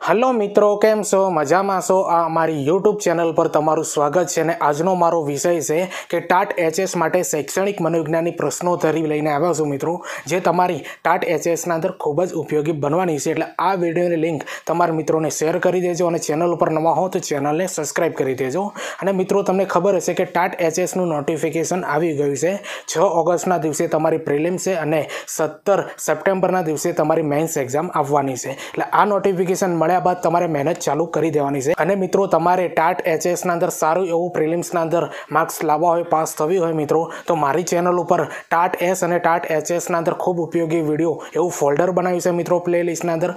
Hello मित्रों, केम छो? मजामां छो? आ अमारी यूट्यूब चैनल पर तमारुं स्वागत छे। आजनो मारो विषय छे कि टाट एचएस माटे शैक्षणिक मनोविज्ञानी प्रश्नोत्तरी लईने आव्यो छुं मित्रों, जे तमारी टाट एचएस ना अंदर खूब ज उपयोगी बनवानी छे। एटले आ विडियोनी लिंक तमारा मित्रोने शेर करी देजो अने चेनल पर नवा हो तो चेनलने सब्सक्राइब करी देजो। अने मित्रों, तमने खबर हशे कि टाट एचएस नुं नोटिफिकेशन आवी गयुं छे। 6 ऑगस्टना दिवसे तमारी प्रिलिम्स छे अने 17 सप्टेम्बरना दिवसे तमारी मेन्स एक्जाम आववानी छे। एटले आ नोटिफिकेशन મળ્યા બાદ તમારે મહેનત ચાલુ કરી દેવાની છે। અને મિત્રો, તમારે ટાટ એચએસ ના અંદર સારું એવું પ્રિલિમ્સ ના અંદર માર્ક્સ લાવવા હોય, પાસ થવી હોય મિત્રો, તો મારી ચેનલ ઉપર ટાટ એસ અને ટાટ એચએસ ના અંદર ખૂબ ઉપયોગી વિડિયો એવું ફોલ્ડર બનાવ્યું છે મિત્રો, પ્લેલિસ્ટ ના અંદર।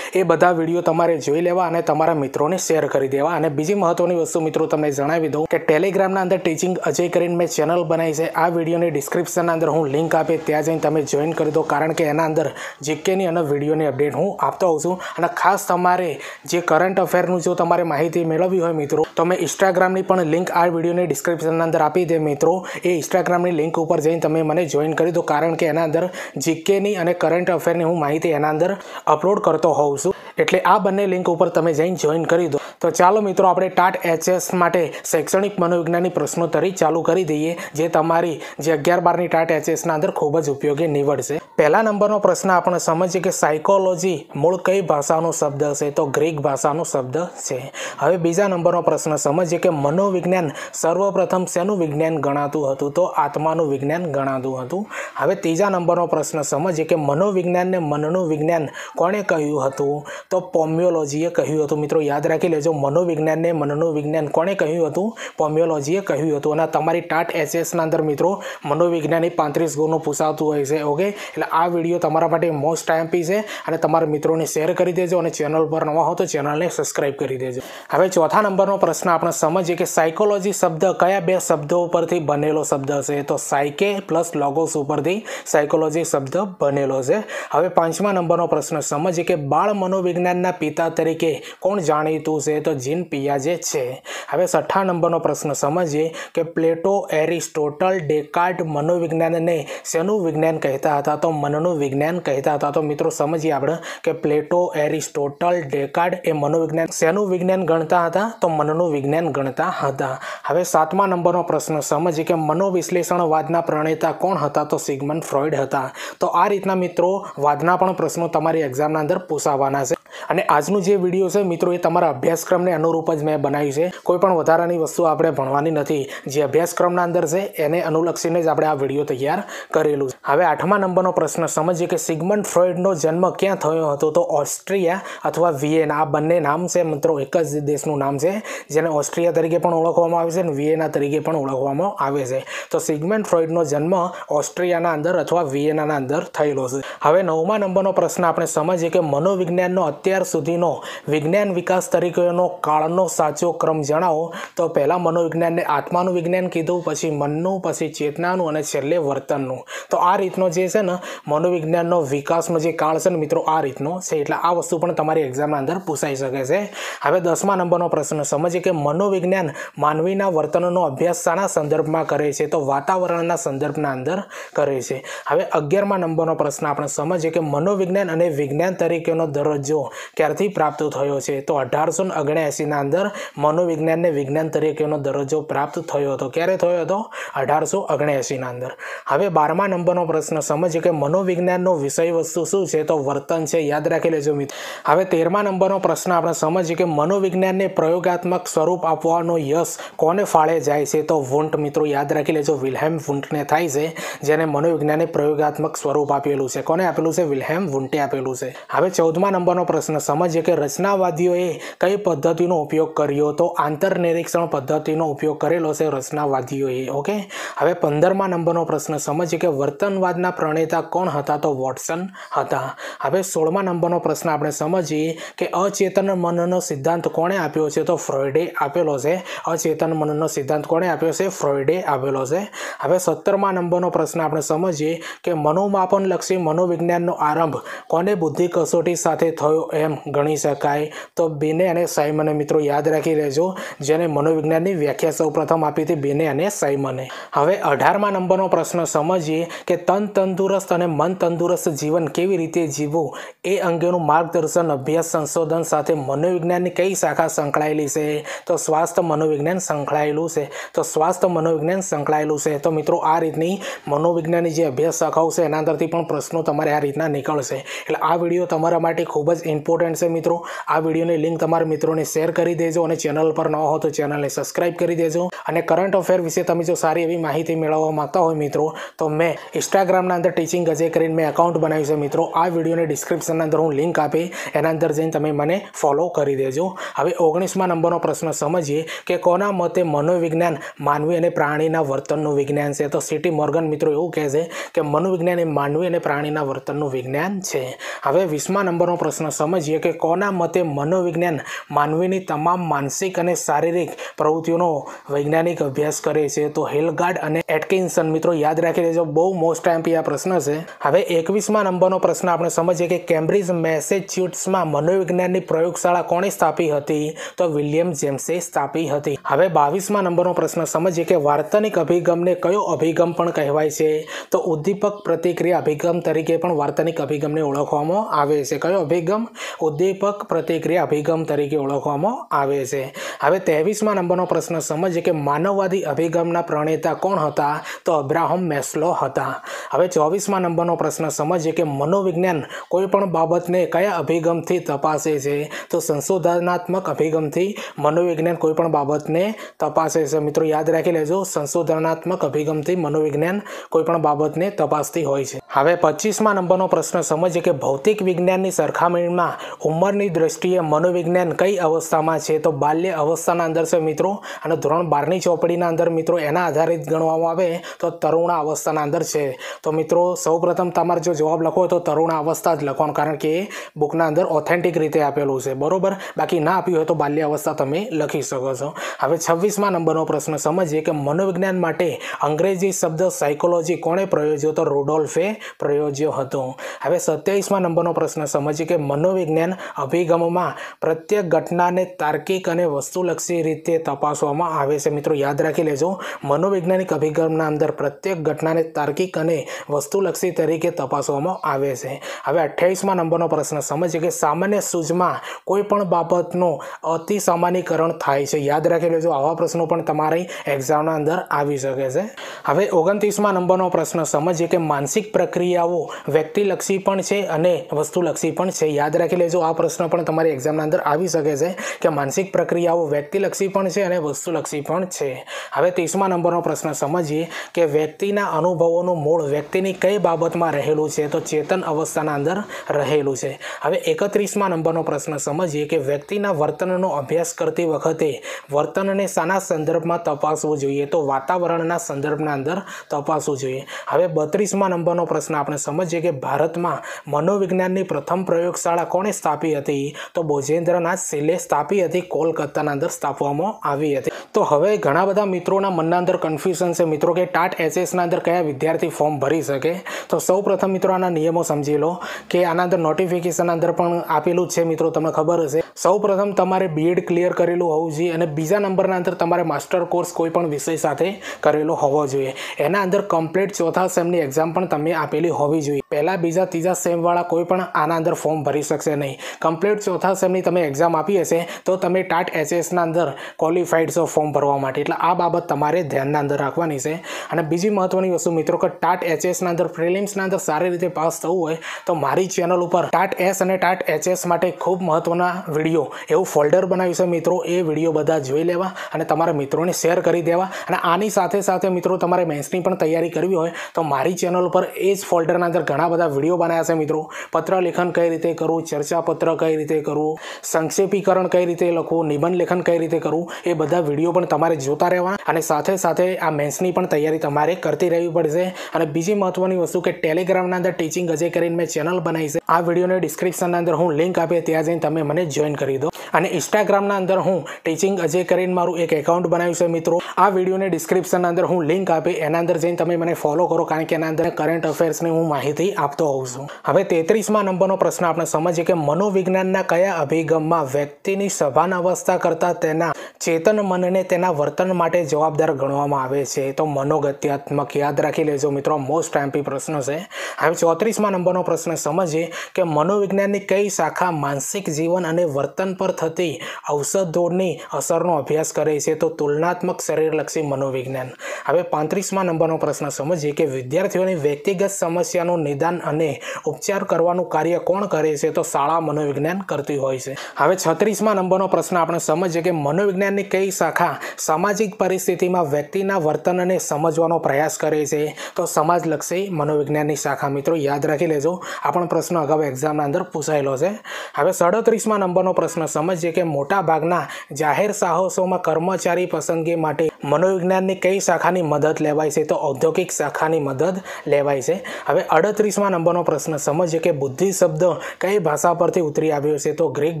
એ બધા વિડિયો તમારે જોઈ લેવા અને તમારા મિત્રોને શેર કરી દેવા। અને બીજી મહત્વની વસ્તુ મિત્રો તમને જણાવી દઉં કે ટેલિગ્રામ ના અંદર ટીચિંગ અજય કરીને મેં ચેનલ બનાવી છે। આ વિડિયોની ડિસ્ક્રિપ્શન ના અંદર હું લિંક આપે, ત્યાં જઈને તમે જોઈન કરી દો, કારણ કે એના અંદર જીકેની અને વિડિયોની અપડેટ હું આપતો હોઉં છું। અને ખાસ તમારે જે કરંટ અફેરનું જો તમારે માહિતી મેળવવી હોય મિત્રો, તો મેં ઇન્સ્ટાગ્રામની પણ લિંક આ વિડિયોની ડિસ્ક્રિપ્શનના અંદર આપી દે મિત્રો। એ ઇન્સ્ટાગ્રામની લિંક ઉપર જઈને તમે મને જોઈન કરી દો, કારણ કે એના અંદર જીકેની અને કરંટ અફેરની હું માહિતી એના અંદર અપલોડ કરતો હોઉં છું। એટલે આ બંને લિંક ઉપર તમે જઈને જોઈન કરી દો। તો ચાલો મિત્રો, આપણે ટાટ એચએસ માટે શૈક્ષણિક મનોવિજ્ઞાનની પ્રશ્નોત્તરી ચાલુ કરી દઈએ, જે તમારી જે 11-12ની ટાટ એચએસના અંદર ખૂબ જ ઉપયોગી નીવડશે। પહેલા નંબરનો પ્રશ્ન આપણે સમજીએ કે સાયકોલોજી મૂળ કઈ ભાષાનો શબ્દ છે? તો ગ્રીક ભાષાનો શબ્દ છે। હવે બીજા નંબરનો પ્રશ્ન સમજીએ કે મનોવિજ્ઞાન સર્વપ્રથમ શેનું વિજ્ઞાન ગણાતું હતું? તો આત્માનું વિજ્ઞાન ગણાતું હતું। હવે ત્રીજા નંબરનો પ્રશ્ન સમજીએ કે મનોવિજ્ઞાનને મનનું વિજ્ઞાન કોણે કહ્યું હતું? તો પોમ્યોલોજીએ કહ્યું હતું। મિત્રો યાદ રાખી લેજો, મનોવિજ્ઞાનને મનનું વિજ્ઞાન કોણે કહ્યું હતું? પોમ્યોલોજીએ કહ્યું હતું। અને તમારી ટાટ એચએસના અંદર મિત્રો મનોવિજ્ઞાનની 35 ગુણનું પૂછાતું હોય છે। ઓકે, એટલે આ વિડીયો તમારા માટે મોસ્ટ આઈએમપી છે અને તમારા મિત્રોને શેર કરી દેજો અને ચેનલ પર નવા હો તો ચેનલને સબસ્ક્રાઇબ કરી દેજો। હવે ચોથા નંબરનો પ્રશ્ન આપણે સમજીએ કે સાયકોલોજી શબ્દ કયા બે શબ્દો ઉપરથી બનેલો શબ્દ છે? તો સાયકે પ્લસ લોગોસ ઉપરથી સાયકોલોજી શબ્દ બનેલો છે। હવે પાંચમા નંબરનો પ્રશ્ન સમજીએ કે બાળ મનોવિજ્ઞાનના પિતા તરીકે કોણ જાણીતું છે? તો જીન પિયાજે છે। હવે છઠ્ઠા નંબરનો પ્રશ્ન સમજીએ કે પ્લેટો, એરિસ્ટોટલ, ડેકાર્ટ મનોવિજ્ઞાનને શેનું વિજ્ઞાન કહેતા હતા? તો મનનું વિજ્ઞાન કહેતા હતા। તો મિત્રો સમજીએ આપણે કે પ્લેટો, એરિસ્ટોટલ, ડેકાર્ટ એ મનોવિજ્ઞાન શેનું વિજ્ઞાન ગણતા હતા? તો મનનું વિજ્ઞાન ગણતા હતા। હવે સાતમા નંબરનો પ્રશ્ન સમજીએ કે મનોવિશ્લેષણવાદના પ્રણેતા કોણ હતા? તો સિગમન્ડ ફ્રોઈડ હતા। તો આ રીતના મિત્રો વાદના પણ પ્રશ્નો તમારી એક્ઝામના અંદર પૂછાવાના છે। અને આજનું જે વિડીયો છે મિત્રો, એ તમારા અભ્યાસક્રમને અનુરૂપ જ મેં બનાવ્યું છે। કોઈ પણ વધારાની વસ્તુ આપણે ભણવાની નથી, જે અભ્યાસક્રમના અંદર છે એને અનુલક્ષીને જ આપણે આ વિડીયો તૈયાર કરેલું છે। હવે આઠમા નંબરનો પ્રશ્ન સમજીએ કે સિગમન્ડ ફ્રોઈડનો જન્મ ક્યાં થયો હતો? તો ઓસ્ટ્રિયા અથવા વિયેના, આ બંને નામ છે મિત્રો, એક જ દેશનું નામ છે, જેને ઓસ્ટ્રિયા તરીકે પણ ઓળખવામાં આવે છે અને વિયેના તરીકે પણ ઓળખવામાં આવે છે। તો સિગમન્ડ ફ્રોઈડનો જન્મ ઓસ્ટ્રિયાના અંદર અથવા વિયેનાના અંદર થયેલો છે। હવે નવમા નંબરનો પ્રશ્ન આપણે સમજીએ કે મનોવિજ્ઞાનનો અત્યાર સુધીનો વિજ્ઞાન વિકાસ તરીકેનો કાળનો સાચો ક્રમ જણાવો। તો પહેલા મનોવિજ્ઞાનને આત્માનું વિજ્ઞાન કીધું, પછી મનનું, પછી ચેતનાનું અને છેલ્લે વર્તનનું। તો આ રીતનો જે છે ને મનોવિજ્ઞાનનો વિકાસનો જે કાળ છે ને મિત્રો, આ રીતનો છે। એટલે આ વસ્તુ પણ તમારી એક્ઝામના અંદર પૂછાઈ શકે છે। હવે 10મા નંબરનો પ્રશ્ન સમજીએ કે મનોવિજ્ઞાન માનવીના વર્તનનો અભ્યાસ શાના સંદર્ભમાં કરે છે? તો વાતાવરણના સંદર્ભના અંદર કરે છે। હવે 11મા નંબરનો પ્રશ્ન આપણે સમજીએ કે મનોવિજ્ઞાન અને વિજ્ઞાન તરીકેનો દરજ્જો ક્યારથી પ્રાપ્ત થયો છે? તો 1879ના અંદર મનોવિજ્ઞાનને વિજ્ઞાન તરીકેનો દરજ્જો પ્રાપ્ત થયો હતો। ક્યારે થયો હતો? 1879ના અંદર। હવે 12મા નંબરનો પ્રશ્ન સમજીએ કે મનોવિજ્ઞાનનો વિષય વસ્તુ શું છે? તો વર્તન છે, યાદ રાખી લેજો મિત્રો। હવે 13મા નંબરનો પ્રશ્ન આપણે સમજીએ કે મનોવિજ્ઞાનને પ્રયોગાત્મક સ્વરૂપ આપવાનો યશ કોને ફાળે જાય છે? તો વુન્ટ મિત્રો, યાદ રાખી લેજો, વિલ્હેમ વુન્ટને થાય છે, જેને મનોવિજ્ઞાનને પ્રયોગાત્મક સ્વરૂપ આપેલું છે। કોને આપેલું છે? વિલ્હેમ વુન્ટે આપેલું છે। હવે 14મા નંબરનો પ્રશ્ન સમજીએ કે રચનાવાદીઓએ કઈ પદ્ધતિનો ઉપયોગ કર્યો? તો આંતરનિરીક્ષણ પદ્ધતિનો ઉપયોગ કરેલો છે રચનાવાદીઓએ। ઓકે, હવે 15મા નંબરનો પ્રશ્ન સમજીએ કે વર્તનવાદના પ્રણેતા કોણ હતા? તો વોટસન હતા। હવે 16મા નંબરનો પ્રશ્ન આપણે સમજીએ કે અચેતન મનનો સિદ્ધાંત કોણે આપ્યો છે? તો ફ્રોઈડે આપેલો છે। અચેતન મનનો સિદ્ધાંત કોણે આપ્યો છે? ફ્રોઈડે આપેલો છે। હવે 17મા નંબરનો પ્રશ્ન આપણે સમજીએ કે મનોમાપનલક્ષી મનોવિજ્ઞાનનો આરંભ કોને બુદ્ધિ કસોટી સાથે થયો એમ ગણી શકાય? તો બેને અને સાયમને મિત્રો યાદ રાખી લેજો, જેને મનોવિજ્ઞાનની વ્યાખ્યા સૌપ્રથમ આપી હતી બેને અને સાયમને. હવે 18મા નંબરનો પ્રશ્ન સમજીએ કે તન તંદુરસ્ત અને મન તંદુરસ્ત જીવન કેવી રીતે જીવવું એ અંગેનું માર્ગદર્શન, અભ્યાસ, સંશોધન સાથે મનોવિજ્ઞાનની કઈ શાખા સંકળાયેલી છે? તો સ્વાસ્થ્ય મનોવિજ્ઞાન સંકળાયેલું છે. તો સ્વાસ્થ્ય મનોવિજ્ઞાન સંકળાયેલું છે. તો મિત્રો આ રીતની મનોવિજ્ઞાનની જે અભ્યાસ શાખાઓ છે એના અંદરથી પણ પ્રશ્નો તમારે આ રીતના નીકળશે. એટલે આ વિડીયો તમારા માટે ખૂબ જ ઇમ્પોર્ટન્ટ છે મિત્રો. આ વિડીયોની લિંક તમારા મિત્રોને શેર કરી દેજો અને ચેનલ પર ન હો તો ચેનલને સબસ્ક્રાઇબ કરી દેજો. અને કરંટ અફેર વિશે તમે જો સારી એવી માહિતી મેળવવા માંગતા હોય મિત્રો, તો મેં ઇન્સ્ટાગ્રામના અંદર ટીચિંગ અજય કરીને મેં એકાઉન્ટ બનાવ્યું છે મિત્રો. આ વિડીયોની ડિસ્ક્રિપ્શનના અંદર હું લિંક આપી, એના અંદર જઈને તમે મને ફોલો કરી દેજો. હવે 19મા નંબરનો પ્રશ્ન સમજીએ કે કોના મતે મનોવિજ્ઞાન માનવી અને પ્રાણીના વર્તનનું વિજ્ઞાન છે? તો સીટી મોર્ગન મિત્રો એવું કહે છે કે મનોવિજ્ઞાન એ માનવી અને પ્રાણીના વર્તનનું વિજ્ઞાન છે. હવે 20મા નંબરનો પ્રશ્ન સમજીએ કે કોના મતે મનોવિજ્ઞાન માનવીની તમામ માનસિક અને શારીરિક પ્રવૃત્તિઓનો વૈજ્ઞાનિક અભ્યાસ કરે છે? તો હેલગાર્ડ અને એટકિન્સન મિત્રો યાદ રાખી લેજો, બહુ મોસ્ટ એમપી આ પ્રશ્ન છે. હવે 21મા નંબરનો પ્રશ્ન આપણે સમજીએ કે કેમ્બ્રિજ મેસેચ્યુટ્સમાં મનોવિજ્ઞાનની પ્રયોગશાળા કોણે સ્થાપી હતી? તો વિલિયમ જેમ્સે સ્થાપી હતી. હવે 22મા નંબરનો પ્રશ્ન સમજીએ કે વાર્તનિક અભિગમને કયો અભિગમ પણ કહેવાય છે? તો ઉદ્દીપક પ્રતિક્રિયા અભિગમ તરીકે પણ વાર્તનિક અભિગમને ઓળખવામાં આવે છે. કયો અભિગમ? ઉદ્દીપક પ્રતિક્રિયા અભિગમ તરીકે ઓળખવામાં આવે છે. હવે 23મા નંબરનો પ્રશ્ન સમજીએ કે માનવવાદી અભિગમના પ્રણેતા કોણ હતા? તો અબ્રાહમ મેસ્લો હતા. હવે 24મા નંબરનો પ્રશ્ન સમજીએ કે મનોવિજ્ઞાન કોઈ પણ બાબતને કયા અભિગમથી તપાસે છે? તો સંશોધનાત્મક અભિગમથી મનોવિજ્ઞાન કોઈ પણ બાબતને તપાસે છે. મિત્રો યાદ રાખી લેજો, સંશોધનાત્મક અભિગમથી મનોવિજ્ઞાન કોઈ પણ બાબતને તપાસતી હોય છે. હવે 25મા નંબરનો પ્રશ્ન સમજીએ કે ભૌતિક વિજ્ઞાનની સરખામણીમાં ઉંમરની દ્રષ્ટિએ મનોવિજ્ઞાન કઈ અવસ્થામાં છે? તો બાલ્ય અવસ્થાના અંદર છે મિત્રો, અને ધોરણ 12ની ચોપડીના અંદર મિત્રો એના આધારિત ગણવામાં આવે તો તરુણા અવસ્થાના અંદર છે. તો મિત્રો સૌપ્રથમ તમારે જો જવાબ લખો હોય તો તરુણા અવસ્થા જ લખવાનું, કારણ કે એ બુકના અંદર ઓથેન્ટિક રીતે આપેલું છે, બરોબર. બાકી ના આપ્યું હોય તો બાલ્ય અવસ્થા તમે લખી શકો છો. હવે 26મા નંબરનો પ્રશ્ન સમજીએ કે મનોવિજ્ઞાન માટે અંગ્રેજી શબ્દ સાયકોલોજી કોણે પ્રયોજ્યો? તો રૂડોલ્ફે પ્રયોજ્યો હતો. હવે 27મા નંબરનો પ્રશ્ન સમજીએ કે મનોવિજ્ઞાન અભિગમમાં પ્રત્યેક ઘટનાને તાર્કિક અને વસ્તુલક્ષી રીતે તપાસવામાં આવે છે. મિત્રો યાદ રાખી લેજો, મનોવૈજ્ઞાનિક અભિગમના અંદર પ્રત્યેક ઘટનાને તાર્કિક અને વસ્તુલક્ષી તરીકે તપાસવામાં આવે છે. હવે 28મા નંબરનો પ્રશ્ન સમજીએ કે સામાન્ય સૂઝમાં કોઈ પણ બાબતનું અતિ સામાન્યકરણ થાય છે. યાદ રાખી લેજો, આવા પ્રશ્નો પણ તમારી એક્ઝામના અંદર આવી શકે છે. હવે 29મા નંબરનો પ્રશ્ન સમજીએ કે માનસિક પ્રક્રિયાઓ વ્યક્તિલક્ષી પણ છે અને વસ્તુલક્ષી પણ છે. યાદ રાખી લેજો, આ પ્રશ્ન પણ તમારી એક્ઝામના અંદર આવી શકે છે કે માનસિક પ્રક્રિયાઓ વ્યક્તિલક્ષી પણ છે અને વસ્તુલક્ષી પણ છે. હવે 30મા નંબરનો પ્રશ્ન સમજીએ કે વ્યક્તિના અનુભવોનું મૂળ વ્યક્તિની કઈ બાબતમાં રહેલું છે? તો ચેતન અવસ્થાના અંદર રહેલું છે. હવે 31મા નંબરનો પ્રશ્ન સમજીએ કે વ્યક્તિના વર્તનનો અભ્યાસ કરતી વખતે વર્તનને શાના સંદર્ભમાં તપાસવું જોઈએ? તો વાતાવરણના સંદર્ભના અંદર તપાસવું જોઈએ. હવે 32મા નંબરનો પ્રશ્ન આપણે સમજીએ કે ભારતમાં મનોવિજ્ઞાનની પ્રથમ પ્રયોગશાળા કોણે સ્થાપી હતી? તો ભોજેન્દ્રનાથ શિલે સ્થાપી હતી, કોલકાતાના અંદર સ્થાપવામાં આવી હતી. તો હવે ઘણા બધા મિત્રોના મનના અંદર કન્ફ્યુઝન છે મિત્રો કે ટાટ એચએસના અંદર કયા વિદ્યાર્થી ફોર્મ ભરી શકે. તો સૌ પ્રથમ મિત્રો આના નિયમો સમજી લો કે આના અંદર નોટિફિકેશન અંદર પણ આપેલું જ છે મિત્રો, તમને ખબર હશે. સૌ પ્રથમ તમારે બીએડ ક્લિયર કરેલું હોવું જોઈએ અને બીજા નંબરના અંદર તમારે માસ્ટર કોર્સ કોઈ પણ વિષય સાથે કરેલો હોવો જોઈએ. એના અંદર કમ્પ્લીટ ચોથા સેમની એક્ઝામ પણ તમે આપેલી હોવી જોઈએ. પહેલા બીજા ત્રીજા સેમવાળા કોઈ પણ આના અંદર ફોર્મ ભરી શકશે નહીં. કમ્પ્લીટ ચોથા સેમની તમે એક્ઝામ આપી હશે તો તમે ટાટ એચએસના અંદર ક્વોલિફાઈડ છો ફોર્મ ભરવા માટે. એટલે આ બાબત તમારે ધ્યાનના અંદર રાખવાની છે. અને બીજી મહત્વની વસ્તુ મિત્રો કે ટાટ એચએસના અંદર પ્રિલિમ્સના અંદર સારી રીતે પાસ થવું હોય તો મારી ચેનલ ઉપર ટાટ એસ અને ટાટ એચએસ માટે ખૂબ મહત્વના વિડીયો એવું ફોલ્ડર બનાવ્યું છે મિત્રો. એ વિડીયો બધા જોઈ લેવા અને તમારા મિત્રોને શેર કરી દેવા. અને આની સાથે સાથે મિત્રો તમારે મેન્સની પણ તૈયારી કરવી હોય તો મારી ચેનલ ઉપર એ જ ફોલ્ડરના અંદર ઘણા બધા વિડીયો બનાવ્યા છે મિત્રો. પત્ર લેખન કઈ રીતે કરવું, ચર્ચાપત્ર કઈ રીતે કરવું, સંક્ષેપીકરણ કઈ રીતે લખવું, નિબંધ લેખન કઈ રીતે કરવું, એ બધા વિડીયો પણ તમારે જોતા રહેવા. અને સાથે સાથે આ મેન્સની પણ તૈયારી તમારે કરતી રહેવી પડશે. અને બીજી મહત્વની વસ્તુ કે ટેલિગ્રામના અંદર ટીચિંગ અજય કરીને મેં ચેનલ બનાવી છે. આ વિડીયોની ડિસ્ક્રિપ્શનના અંદર હું લિંક આપી, ત્યાં જઈને તમે મને જોઈન કરી દો. અને ઇન્સ્ટાગ્રામના અંદર હું ટીચિંગ અજય કરીને મારું એક એકાઉન્ટ બનાવ્યું છે મિત્રો. આ વિડીયોની ડિસ્ક્રિપ્શનના અંદર હું લિંક આપી, એના અંદર જઈને તમે મને ફોલો કરો, કારણ કે એના અંદર કરંટ અફેર્સની હું માહિતી આપતો હોઉં છું. હવે 33મા નંબરનો પ્રશ્ન આપણે સમજીએ કે મનોવિજ્ઞાનના કયા અભિગમમાં વ્યક્તિની સભાન અવસ્થા કરતાં તેના ચેતન મનને તેના વર્તન માટે જવાબદાર ગણવામાં આવે છે? તો મનોગત્યાત્મક. યાદ રાખી લેજો મિત્રો, મોસ્ટ એમપી પ્રશ્ન છે. હવે 34મા નંબરનો પ્રશ્ન સમજીએ કે મનોવિજ્ઞાનની કઈ શાખા માનસિક જીવન અને વર્તન પર થતી ઔષધોની અસરનો અભ્યાસ કરે છે? તો તુલનાત્મક શરીરલક્ષી મનોવિજ્ઞાન. હવે 35મા નંબરનો પ્રશ્ન સમજીએ કે વિદ્યાર્થીઓની વ્યક્તિગત સમસ્યાનું નિદાન અને ઉપચાર કરવાનું કાર્ય કોણ કરે છે? તો શાળા મનોવિજ્ઞાન કરતી હોય છે. હવે 36મા નંબરનો પ્રશ્ન આપણે સમજીએ કે મનોવિજ્ઞાનની કઈ શાખા સામાજિક પરિસ્થિતિમાં વ્યક્તિના વર્તનને સમજવાનો પ્રયાસ કરે છે? તો સમાજલક્ષી મનોવિજ્ઞાનની શાખા. મિત્રો યાદ રાખી લેજો, આ પણ પ્રશ્ન અગાઉ એક્ઝામના અંદર પૂછાયેલો છે. હવે 37મા નંબરનો પ્રશ્ન સમજીએ કે મોટા ભાગના જાહેર સાહસોમાં કર્મચારી પસંદગી માટે મનોવિજ્ઞાનની કઈ શાખાની મદદ લેવાય છે? તો ઔદ્યોગિક શાખાની મદદ લેવાય છે. હવે 38મા નંબરનો પ્રશ્ન સમજીએ કે બુદ્ધિ શબ્દ કઈ ભાષા પરથી ઉતરી આવ્યો છે? તો ગ્રીક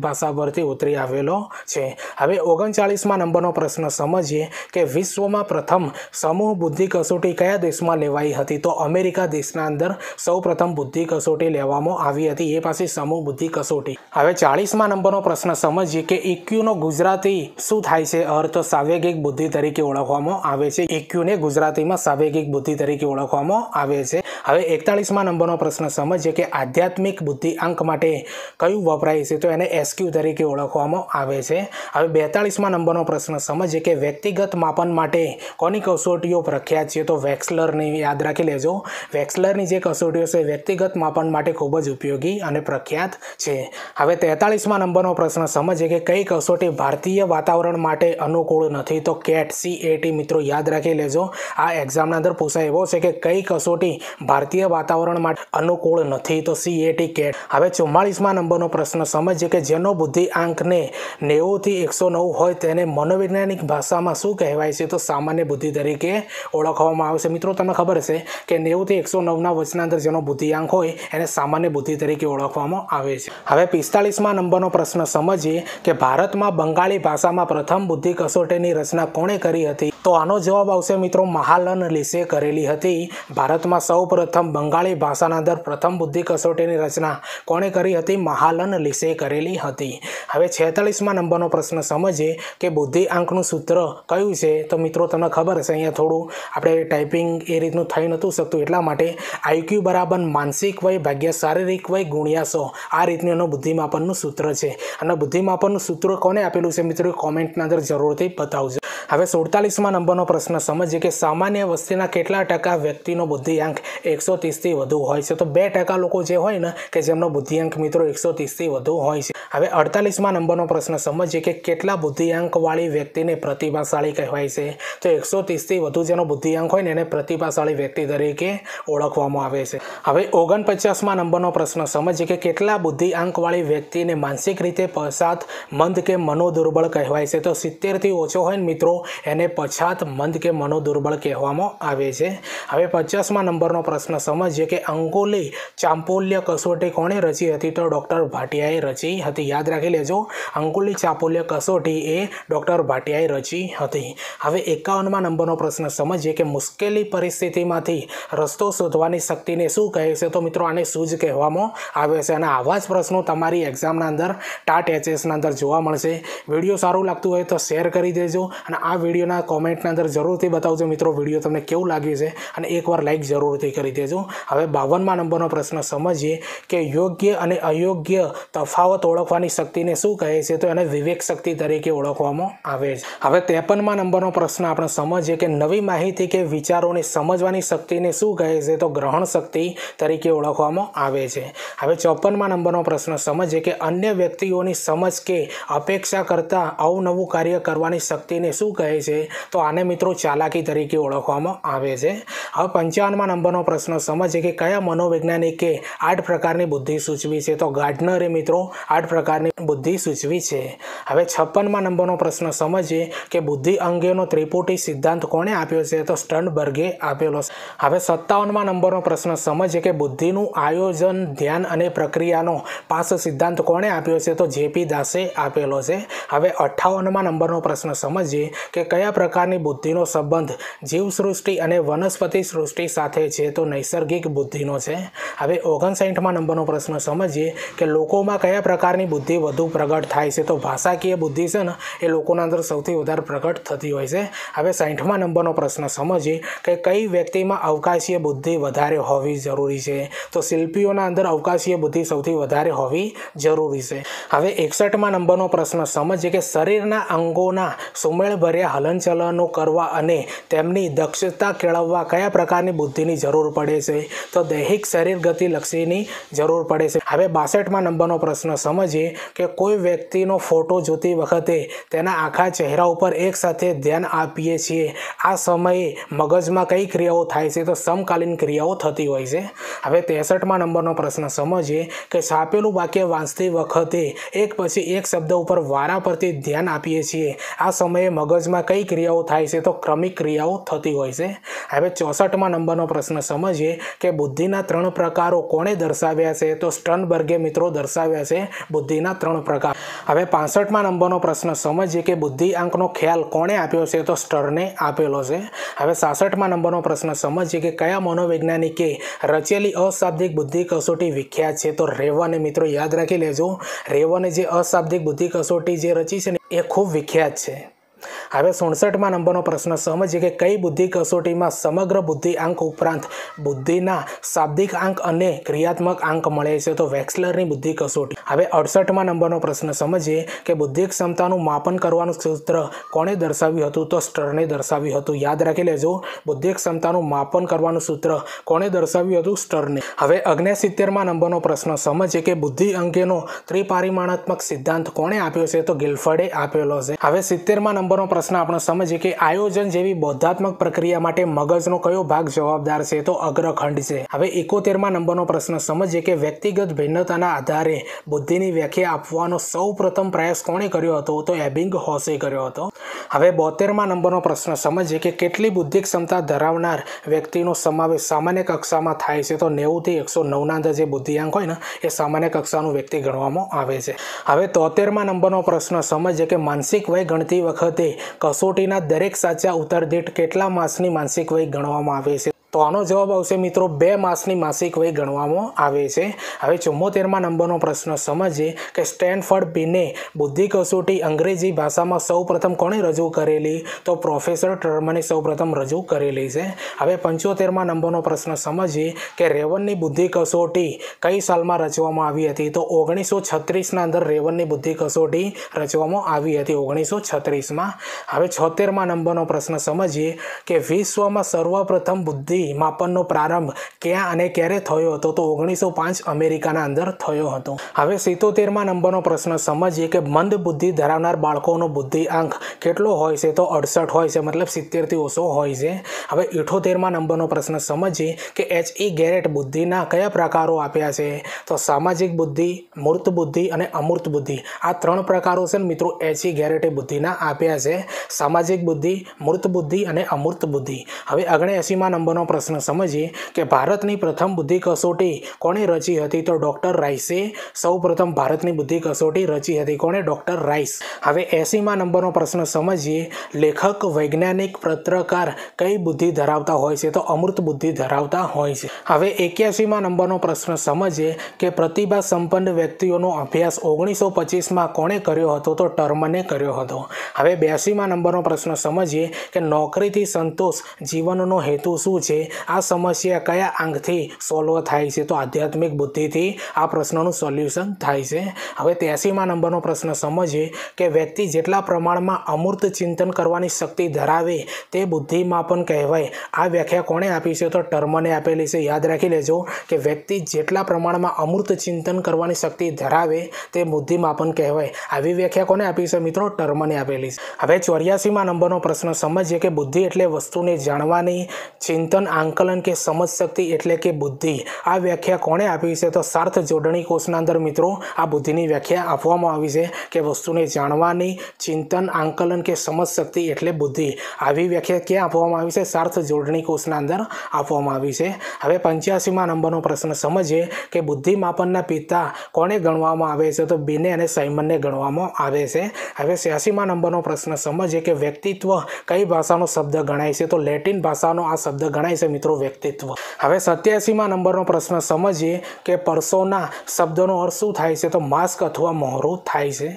ભાષા પરથી ઉતરી આવેલો છે. હવે 39મા નંબરનો પ્રશ્ન સમજીએ કે વિશ્વમાં પ્રથમ સમૂહ બુદ્ધિ કસોટી કયા દેશમાં લેવાઈ હતી? તો અમેરિકા દેશના અંદર સૌ પ્રથમ બુદ્ધિ કસોટી લેવામાં આવી હતી, એ પાછી સમૂહ બુદ્ધિ કસોટી. હવે 40મા નંબરનો પ્રશ્ન સમજીએ કે ઇક્યુનો ગુજરાતી શું થાય છે અર્થ? સાંવેગિક બુદ્ધિ તરીકે ઓળખવામાં આવે છે. ઇક્યુને ગુજરાતીમાં સાંવેગિક બુદ્ધિ તરીકે ઓળખવામાં આવે છે. હવે 41મા નંબરનો પ્રશ્ન સમજીએ કે આધ્યાત્મિક બુદ્ધિઆંક માટે કયું વપરાય છે? તો એને એસક્યુ તરીકે ઓળખવામાં આવે છે. હવે 42મા નંબરનો પ્રશ્ન સમજીએ કે વ્યક્તિગત માપન માટે કોની કસોટીઓ પ્રખ્યાત છે? તો વેક્સલરની. યાદ રાખી લેજો, વેક્સલરની જે કસોટીઓ છે વ્યક્તિગત માપન માટે ખૂબ જ ઉપયોગી અને પ્રખ્યાત છે. હવે 43મા નંબરનો પ્રશ્ન સમજીએ કે કઈ કસોટી ભારતીય વાતાવરણ માટે અનુકૂળ નથી? તો કેટ, CAT. મિત્રો યાદ રાખી લેજો, આ એક્ઝામના અંદર પૂછાય એવો છે કે કઈ કસોટી ભારતીય વાતાવરણ માટે અનુકૂળ નથી? તો CAT, કેટ. હવે 44મા નંબરનો પ્રશ્ન સમજીએ કે જેનો બુદ્ધિઆંકને 90થી 109 હોય તેને મનોવૈજ્ઞાનિક ભાષામાં શું કહેવાય છે? તો સામાન્ય બુદ્ધિ તરીકે ઓળખવામાં આવે છે. મિત્રો તમને ખબર છે કે 90થી 109ના વચના અંદર જેનો બુદ્ધિઆંક હોય એને સામાન્ય બુદ્ધિ તરીકે ઓળખવામાં આવે છે. હવે 45મા નંબરનો પ્રશ્ન સમજીએ કે ભારતમાં બંગાળી ભાષામાં પ્રથમ બુદ્ધિ કસોટીની રચના કોણે કરી હતી? તો આનો જવાબ આવશે મિત્રો મહાલનોબિસે કરેલી હતી. ભારતમાં સૌ પ્રથમ બંગાળી ભાષાના અંદર પ્રથમ બુદ્ધિ કસોટીની રચના કોણે કરી હતી? મહાલનોબિસે કરેલી હતી. હવે 46મા નંબરનો પ્રશ્ન સમજીએ કે બુદ્ધિઆંકનું સૂત્ર કયું છે? તો મિત્રો તમને ખબર હશે, અહીંયા થોડું આપણે ટાઈપિંગ એ રીતનું થઈ નહોતું શકતું, એટલા માટે IQ બરાબર માનસિક વય ભાગ્યા શારીરિક વય ગુણ્યા 100, આ રીતનું એનું બુદ્ધિમાપનનું સૂત્ર છે. અને બુદ્ધિમાપનનું સૂત્ર કોને આપેલું છે મિત્રો? કોમેન્ટના અંદર જરૂરથી બતાવજો. હવે 47મા નંબરનો પ્રશ્ન સમજીએ કે સામાન્ય વસ્તીના કેટલા ટકા વ્યક્તિનો બુદ્ધિઆંક 130થી વધુ હોય છે? તો 2% લોકો જે હોય ને કે જેમનો બુદ્ધિઆંક મિત્રો 130થી વધુ હોય છે. હવે 48મા નંબરનો પ્રશ્ન સમજીએ કે કેટલા બુદ્ધિઆંકવાળી વ્યક્તિને પ્રતિભાશાળી કહેવાય છે? તો 130થી વધુ જેનો બુદ્ધિઆંક હોય ને એને પ્રતિભાશાળી વ્યક્તિ તરીકે ઓળખવામાં આવે છે. હવે 49મા નંબરનો પ્રશ્ન સમજીએ કે કેટલા બુદ્ધિઆંકવાળી વ્યક્તિને માનસિક રીતે પછાત, મંદ કે મનોદુર્બળ કહેવાય છે? તો 70થી ઓછો હોય ને મિત્રો એને પછાત, મંદ કે મનોદુર્બળ કહેવામાં આવે છે. હવે 50મા નંબરનો પ્રશ્ન સમજીએ કે અંગુલી ચાંપોલ્ય કસોટી કોણે રચી હતી? તો ડૉક્ટર ભાટિયાએ રચી હતી. યાદ રાખી લેજો, અંગુલી ચાંપોલ્ય કસોટી એ ડૉક્ટર ભાટિયાએ રચી હતી. હવે 51મા નંબરનો પ્રશ્ન સમજીએ કે મુશ્કેલી પરિસ્થિતિમાંથી રસ્તો શોધવાની શક્તિને શું કહે છે? તો મિત્રો આને સૂઝ કહેવામાં આવે છે. અને આવા જ પ્રશ્નો તમારી એક્ઝામના અંદર ટાટ HSના અંદર જોવા મળશે. વિડીયો સારું લાગતું હોય તો શેર કરી દેજો અને આ વિડીયોના કોમેન્ટના અંદર જરૂરથી બતાવજો મિત્રો વિડીયો તમને કેવું લાગ્યું છે, અને એકવાર લાઈક જરૂરથી કરી દેજો. હવે 52મા નંબરનો પ્રશ્ન સમજીએ કે યોગ્ય અને અયોગ્ય તફાવત ઓળખવાની શક્તિને શું કહે છે? તો એને વિવેક શક્તિ તરીકે ઓળખવામાં આવે છે. હવે 53મા નંબરનો પ્રશ્ન આપણે સમજીએ કે નવી માહિતી કે વિચારોને સમજવાની શક્તિને શું કહે છે? તો ગ્રહણ શક્તિ તરીકે ઓળખવામાં આવે છે. હવે 54મા નંબરનો પ્રશ્ન સમજીએ કે અન્ય વ્યક્તિઓની સમજ કે અપેક્ષા કરતાં અવનવું કાર્ય કરવાની શક્તિને શું કહે છે? તો આને મિત્રો ચાલાકી તરીકે ઓળખવામાં આવે છે. હવે 55મા નંબરનો પ્રશ્ન સમજીએ કે કયા મનોવૈજ્ઞાનિકે 8 પ્રકારની બુદ્ધિ સૂચવી છે? તો ગાર્ડનરે મિત્રો 8 પ્રકારની બુદ્ધિ સૂચવી છે. હવે 56મા નંબરનો પ્રશ્ન સમજીએ કે બુદ્ધિ અંગેનો ત્રિપુટી સિદ્ધાંત કોણે આપ્યો છે? તો સ્ટર્નબર્ગે આપેલો છે. હવે 57મા નંબરનો પ્રશ્ન સમજીએ કે બુદ્ધિનું આયોજન, ધ્યાન અને પ્રક્રિયાનો પાસ સિદ્ધાંત કોણે આપ્યો છે? તો JP દાસે આપેલો છે. હવે 58મા નંબરનો પ્રશ્ન સમજીએ કે કયા પ્રકારની બુદ્ધિનો સંબંધ જીવસૃષ્ટિ અને વનસ્પતિ સૃષ્ટિ સાથે છે? તો નૈસર્ગિક બુદ્ધિનો છે. હવે 59મા નંબરનો પ્રશ્ન સમજીએ કે લોકોમાં કયા પ્રકારની બુદ્ધિ વધુ પ્રગટ થાય છે? તો ભાષાકીય બુદ્ધિ છે ને એ લોકોના અંદર સૌથી વધારે પ્રગટ થતી હોય છે. હવે 60મા નંબરનો પ્રશ્ન સમજીએ કે કઈ વ્યક્તિમાં અવકાશીય બુદ્ધિ વધારે હોવી જરૂરી છે? તો શિલ્પીઓના અંદર અવકાશીય બુદ્ધિ સૌથી વધારે હોવી જરૂરી છે. હવે 61મા નંબરનો પ્રશ્ન સમજીએ કે શરીરના અંગોના સુમેળભર્યા હલનચલનો કરવા અને તેમની દક્ષતા કેળવવા કયા પ્રકારની બુદ્ધિની જરૂર પડે છે? તો દૈહિક શરીર ગતિ લક્ષીની જરૂર પડે છે. હવે 62મા નંબરનો પ્રશ્ન સમજીએ કે કોઈ વ્યક્તિનો ફોટો જોતી વખતે તેના આખા ચહેરા ઉપર એકસાથે ધ્યાન આપીએ છીએ, આ સમયે મગજમાં કઈ ક્રિયાઓ થાય છે? તો સમકાલીન ક્રિયાઓ થતી હોય છે. હવે 63મા નંબરનો પ્રશ્ન સમજીએ કે છાપેલું વાક્ય વાંચતી વખતે એક પછી એક શબ્દ ઉપર વારા પરથી ધ્યાન આપીએ છીએ, આ સમયે મગજમાં કઈ ક્રિયાઓ થાય છે? તો ક્રમિક ક્રિયાઓ થતી હોય છે. હવે 64મા નંબરનો પ્રશ્ન સમજીએ કે બુદ્ધિના 3 પ્રકારો કોણે દર્શાવ્યા છે? તો સ્ટર્નબર્ગે મિત્રો દર્શાવ્યા છે બુદ્ધિના 3 પ્રકાર. હવે 65મા નંબરનો પ્રશ્ન સમજીએ કે બુદ્ધિ આંકનો ખ્યાલ કોણે આપ્યો છે? તો સ્ટર્ને આપેલો છે. હવે 66મા નંબરનો પ્રશ્ન સમજીએ કે કયા મનોવૈજ્ઞાનિકે રચેલી અશાબ્દિક બુદ્ધિ કસોટી વિખ્યાત છે? તો રેવને મિત્રો યાદ રાખી લેજો. રેવને જે અશાબ્દિક બુદ્ધિ કસોટી જે રચી છે ને એ ખૂબ વિખ્યાત છે. હવે 67મા નંબરનો પ્રશ્ન સમજીએ કે કઈ બુદ્ધિ કસોટીમાં સમગ્ર બુદ્ધિ આંક ઉપરાંત બુદ્ધિના શાબ્દિક આંક અને ક્રિયાત્મક આંક મળે છે? તો વેક્સલરની બુદ્ધિ કસોટી. હવે 68મા નંબરનો પ્રશ્ન સમજીએ કે બુદ્ધિ ક્ષમતાનું માપન કરવાનું સૂત્ર કોણે દર્શાવ્યું હતું? તો સ્ટર્ને દર્શાવ્યું હતું. યાદ રાખી લેજો, બુદ્ધિ ક્ષમતાનું માપન કરવાનું સૂત્ર કોણે દર્શાવ્યું હતું? સ્ટર્ને. હવે 69મા નંબરનો પ્રશ્ન સમજીએ કે બુદ્ધિ અંગેનો ત્રિપરિમાણાત્મક સિદ્ધાંત કોણે આપ્યો છે? તો ગિલ્ફર્ડે આપેલો છે. હવે 70મા નંબરનો પ્રશ્ન આપણે સમજીએ કે આયોજન જેવી બોધાત્મક પ્રક્રિયા માટે મગજનો કયો ભાગ જવાબદાર છે? તો અગ્રખંડ છે. હવે 71મા નંબરનો પ્રશ્ન સમજીએ કે વ્યક્તિગત ભિન્નતાના આધારે બુદ્ધિની વ્યાખ્યા આપવાનો સૌ પ્રથમ પ્રયાસ કોણે કર્યો હતો? તો એબિંગહોસે કર્યો હતો. હવે 72મા નંબરનો પ્રશ્ન સમજીએ કે કેટલી બુદ્ધિ ક્ષમતા ધરાવનાર વ્યક્તિનો સમાવેશ સામાન્ય કક્ષામાં થાય છે? તો 90 થી 109ના અંદર જે બુદ્ધિઆંક હોય ને એ સામાન્ય કક્ષાનું વ્યક્તિ ગણવામાં આવે છે. હવે 73મા નંબરનો પ્રશ્ન સમજીએ કે માનસિક વય ગણતી વખતે કસોટીના દરેક સાચા ઉત્તર દીઠ કેટલા માસની માનસિક વય ગણવામાં આવે છે? તો આનો જવાબ આવશે મિત્રો 2 માસની માસિક વય ગણવામાં આવે છે. હવે 74મા નંબરનો પ્રશ્ન સમજીએ કે સ્ટેનફર્ડ બીને બુદ્ધિ કસોટી અંગ્રેજી ભાષામાં સૌપ્રથમ કોણે રજૂ કરેલી? તો પ્રોફેસર ટર્મને સૌપ્રથમ રજૂ કરેલી છે. હવે 75મા નંબરનો પ્રશ્ન સમજીએ કે રેવનની બુદ્ધિ કસોટી કઈ સાલમાં રચવામાં આવી હતી? તો 1936ના અંદર રેવનની બુદ્ધિ કસોટી રચવામાં આવી હતી 1936માં. હવે 76મા નંબરનો પ્રશ્ન સમજીએ કે વિશ્વમાં સર્વપ્રથમ બુદ્ધિ માપનનો પ્રારંભ ક્યાં અને ક્યારે થયો હતો? તો 1905 અમેરિકાના અંદર થયો હતો. હવે 77મા નંબરનો પ્રશ્ન સમજીએ કે મંદ બુદ્ધિ ધરાવનાર બાળકોનો બુદ્ધિ આંક કેટલો હોય છે? તો 68 હોય છે, મતલબ 70 થી ઓછો હોય છે. હવે 78મા નંબરનો પ્રશ્ન સમજીએ કે H.E. ગેરેટ બુદ્ધિના કયા પ્રકારો આપ્યા છે? તો સામાજિક બુદ્ધિ, મૂર્ત બુદ્ધિ અને અમૂર્ત બુદ્ધિ. આ 3 પ્રકારો છે ને મિત્રો H.E. ગેરેટે બુદ્ધિના આપ્યા છે. સામાજિક બુદ્ધિ, મૂર્ત બુદ્ધિ અને અમૂર્ત બુદ્ધિ. હવે 79મા નંબરનો પ્રશ્ન સમજીએ કે ભારતની પ્રથમ બુદ્ધિ કસોટી કોણે રચી હતી? તો ડોક્ટર રાઇસે સૌપ્રથમ ભારતની બુદ્ધિ કસોટી રચી હતી. કોણે? Doctor Rice. હવે 80મા નંબરનો પ્રશ્ન સમજીએ લેખક, વૈજ્ઞાનિક, પત્રકાર કઈ બુદ્ધિ ધરાવતા હોય છે? તો અમૂર્ત બુદ્ધિ ધરાવતા હોય છે. હવે 81મા નંબરનો પ્રશ્ન સમજીએ કે પ્રતિભા સંપન્ન વ્યક્તિઓનો અભ્યાસ 1925માં કોણે કર્યો હતો? તો ટર્મને કર્યો હતો. હવે 82મા નંબરનો પ્રશ્ન સમજીએ કે નોકરીથી સંતોષ જીવનનો હેતુ શું છે? આ સમસ્યા કયા આંકથી સોલ્વ થાય છે? તો આધ્યાત્મિક બુદ્ધિથી આ પ્રશ્નનું સોલ્યુશન થાય છે. હવે 83મા નંબરનો પ્રશ્ન સમજીએ કે વ્યક્તિ જેટલા પ્રમાણમાં અમૂર્ત ચિંતન કરવાની શક્તિ ધરાવે તે બુદ્ધિમાપન કહેવાય. આ વ્યાખ્યા કોણે આપી છે? તો ટર્મને આપેલી છે. યાદ રાખી લેજો કે વ્યક્તિ જેટલા પ્રમાણમાં અમૂર્ત ચિંતન કરવાની શક્તિ ધરાવે તે બુદ્ધિમાપન કહેવાય. આવી વ્યાખ્યા કોને આપી છે મિત્રો? ટર્મને આપેલી છે. હવે 84મા નંબરનો પ્રશ્ન સમજીએ કે બુદ્ધિ એટલે વસ્તુને જાણવાની, ચિંતન ચિંતન આંકલન કે સમજ શક્તિ એટલે કે બુદ્ધિ આ વ્યાખ્યા કોણે આપી છે તો સાર્થ જોડણી કોષના અંદર મિત્રો આ બુદ્ધિની વ્યાખ્યા આપવામાં આવી છે કે વસ્તુને જાણવાની ચિંતન આંકલન કે સમજ શક્તિ એટલે બુદ્ધિ આવી વ્યાખ્યા ક્યાં આપવામાં આવી છે સાર્થ જોડણી કોષના અંદર આપવામાં આવી છે। હવે 85મા નંબરનો પ્રશ્ન સમજીએ કે બુદ્ધિ માપનના પિતા કોને ગણવામાં આવે છે તો બિને અને સાયમનને ગણવામાં આવે છે। હવે 86મા નંબરનો પ્રશ્ન સમજીએ કે વ્યક્તિત્વ કઈ ભાષાનો શબ્દ ગણાય છે તો લેટિન ભાષાનો આ શબ્દ ગણાય છે મિત્રો વ્યક્તિત્વ। હવે 87મા નંબરનો પ્રશ્ન સમજીએ કે પર્સોના શબ્દનો અર્થ શું થાય છે તો માસ્ક અથવા મોહરું થાય છે।